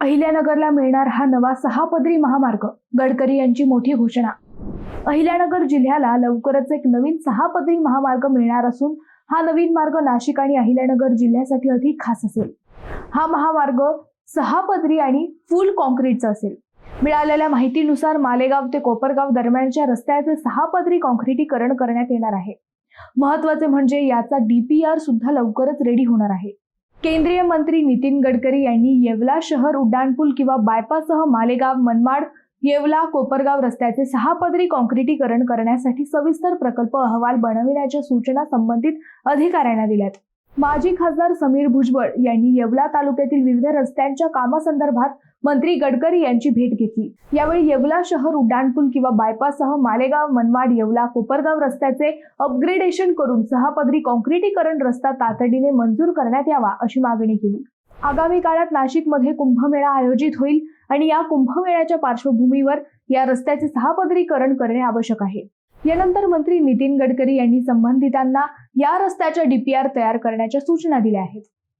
अहिल्यानगरला मिळणार हा नवा 6 पदरी महामार्ग, गडकरी यांची मोठी घोषणा। अहिल्यानगर जिल्ह्याला लवकरच एक नवीन 6 पदरी महामार्ग मिळणार असून हा नवीन मार्ग नाशिक आणि अहिल्यानगर जिल्ह्यासाठी अधिक खास असेल। हा महामार्ग 6 पदरी आणि फुल कॉन्क्रीटचा असेल। मिळालेल्या माहितीनुसार मालेगाव ते कोपरगाव दरम्यानच्या रस्त्याचे 6 पदरी कॉन्क्रीटीकरण करण्यात येणार आहे। महत्त्वाचे म्हणजे याचा DPR सुद्धा लवकरच रेडी होणार आहे। केंद्रीय मंत्री नितीन गडकरी यांनी येवला शहर उड्डाणपूल किंवा बायपाससह मालेगाव मनमाड येवला कोपरगाव रस्त्याचे 6 पदरी कॉन्क्रीटीकरण करण्यासाठी सविस्तर प्रकल्प अहवाल बनविण्याच्या सूचना संबंधित अधिकाऱ्यांना दिल्यात। माजी खासदार समीर भुजबळ यांनी येवला तालुक्यातील विविध रस्त्यांच्या कामासंदर्भात मंत्री गडकरी यांची भेट घेतली। यावेळी येवला शहर उड्डाणपूल किंवा बायपाससह मालेगाव मनमाड येवला कोपरगाव रस्त्याचे अपग्रेडेशन करून 6 पदरी कॉन्क्रीटीकरण रस्ता तातडीने मंजूर करण्यात यावा अशी मागणी केली। आगामी काळात नाशिकमध्ये कुंभमेळा आयोजित होईल आणि या कुंभमेळ्याच्या पार्श्वभूमीवर या रस्त्याचे 6 पदरीकरण करणे आवश्यक आहे। यानंतर मंत्री नितीन गडकरी यांनी संबंधितांना या रस्त्याच्या DPR तयार करण्याच्या सूचना दिल्या आहेत।